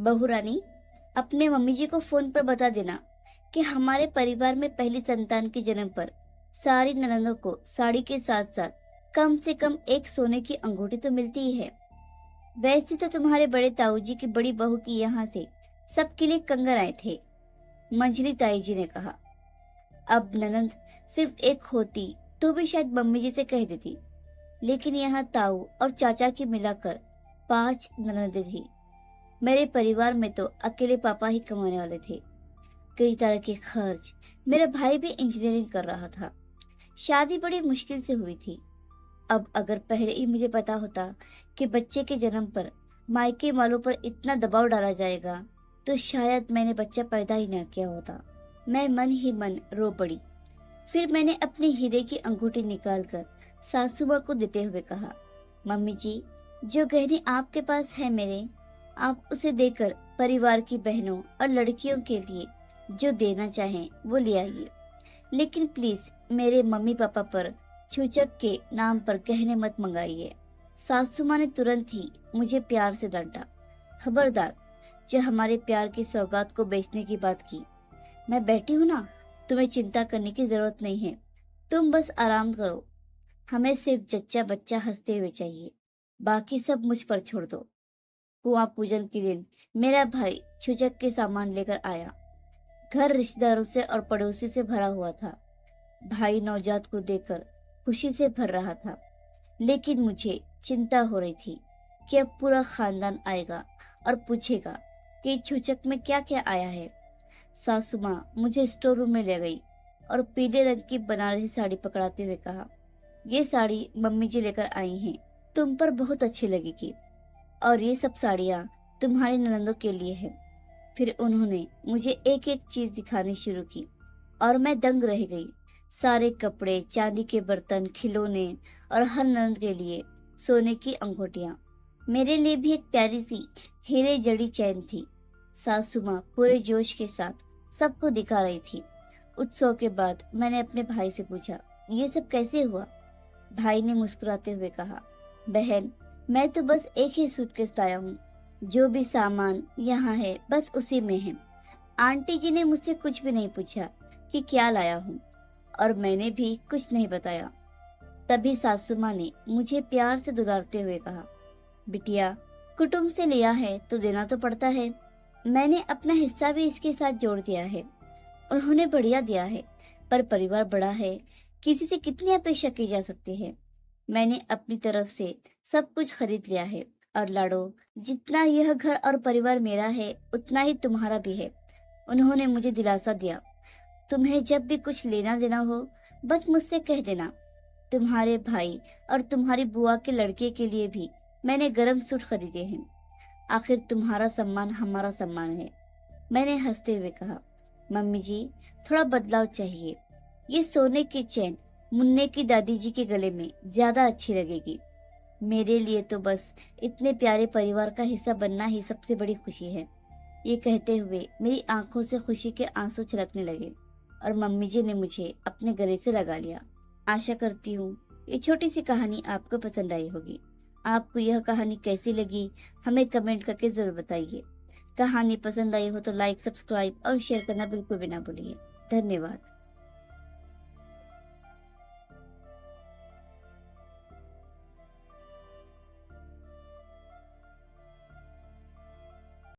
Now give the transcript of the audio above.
बहू रानी, अपने मम्मी जी को फोन पर बता देना कि हमारे परिवार में पहली संतान के जन्म पर सारी ननदों को साड़ी के साथ साथ कम से कम एक सोने की अंगूठी तो मिलती ही है। वैसे तो तुम्हारे बड़े ताऊ जी की बड़ी बहू की यहाँ से सबके लिए कंगन आए थे, मंझली ताई जी ने कहा। अब ननंद सिर्फ एक होती तो भी शायद मम्मी जी से कह देती, लेकिन यहाँ ताऊ और चाचा की मिलाकर 5 ननंदें थी। मेरे परिवार में तो अकेले पापा ही कमाने वाले थे। कई तरह के खर्च, मेरा भाई भी इंजीनियरिंग कर रहा था। शादी बड़ी मुश्किल से हुई थी। अब अगर पहले ही मुझे पता होता कि बच्चे के जन्म पर मायके वालों पर इतना दबाव डाला जाएगा तो शायद मैंने बच्चा पैदा ही न किया होता। मैं मन ही मन रो पड़ी। फिर मैंने अपनी हीरे की अंगूठी निकालकर सासू माँ को देते हुए कहा, मम्मी जी, जो गहने आपके पास है मेरे, आप उसे देकर परिवार की बहनों और लड़कियों के लिए जो देना चाहें वो ले आइए, लेकिन प्लीज मेरे मम्मी पापा पर छूचक के नाम पर गहने मत मंगाइए। सासू माँ ने तुरंत ही मुझे प्यार से डांटा, खबरदार, जो हमारे प्यार की सौगात को बेचने की बात की। मैं बैठी हूँ ना, तुम्हें चिंता करने की जरूरत नहीं है, तुम बस आराम करो। हमें सिर्फ जच्चा बच्चा हंसते हुए चाहिए, बाकी सब मुझ पर छोड़ दो। कुआं पूजन के दिन मेरा भाई छुचक के सामान लेकर आया। घर रिश्तेदारों से और पड़ोसी से भरा हुआ था। भाई नवजात को देखकर खुशी से भर रहा था, लेकिन मुझे चिंता हो रही थी कि अब पूरा खानदान आएगा और पूछेगा कि छुचक में क्या क्या आया है। सासू माँ मुझे स्टोर रूम में ले गई और पीले रंग की बनारसी साड़ी पकड़ाते हुए कहा, ये साड़ी मम्मी जी लेकर आई हैं, तुम पर बहुत अच्छी लगेगी, और ये सब साड़ियाँ तुम्हारी ननदों के लिए है। फिर उन्होंने मुझे एक एक चीज दिखानी शुरू की और मैं दंग रह गई। सारे कपड़े, चांदी के बर्तन, खिलौने और हर ननद के लिए सोने की अंगूठियाँ। मेरे लिए भी एक प्यारी सी हीरे जड़ी चैन थी। सासू माँ पूरे जोश के साथ सबको दिखा रही थी। उत्सव के बाद मैंने अपने भाई से पूछा, ये सब कैसे हुआ? भाई ने मुस्कुराते हुए कहा, बहन, मैं तो बस एक ही सूटकेस लाया हूँ। जो भी सामान यहाँ है बस उसी में है। आंटी जी ने मुझसे कुछ भी नहीं पूछा कि क्या लाया हूँ, और मैंने भी कुछ नहीं बताया। तभी सासू माँ ने मुझे प्यार से दुलारते हुए कहा, बिटिया, कुटुंब से लिया है तो देना तो पड़ता है। मैंने अपना हिस्सा भी इसके साथ जोड़ दिया है। उन्होंने बढ़िया दिया है, पर परिवार बड़ा है, किसी से कितनी अपेक्षा की जा सकती है। मैंने अपनी तरफ से सब कुछ खरीद लिया है, और लाडो, जितना यह घर और परिवार मेरा है उतना ही तुम्हारा भी है। उन्होंने मुझे दिलासा दिया, तुम्हें जब भी कुछ लेना देना हो बस मुझसे कह देना। तुम्हारे भाई और तुम्हारी बुआ के लड़के के लिए भी मैंने गरम सूट खरीदे हैं। आखिर तुम्हारा सम्मान हमारा सम्मान है। मैंने हंसते हुए कहा, मम्मी जी, थोड़ा बदलाव चाहिए। ये सोने की चैन मुन्ने की दादी जी के गले में ज्यादा अच्छी लगेगी। मेरे लिए तो बस इतने प्यारे परिवार का हिस्सा बनना ही सबसे बड़ी खुशी है। ये कहते हुए मेरी आंखों से खुशी के आंसू छलकने लगे और मम्मी जी ने मुझे अपने गले से लगा लिया। आशा करती हूँ ये छोटी सी कहानी आपको पसंद आई होगी। आपको यह कहानी कैसी लगी हमें कमेंट करके जरूर बताइए। कहानी पसंद आई हो तो लाइक, सब्सक्राइब और शेयर करना बिल्कुल भी ना भूलिए। धन्यवाद।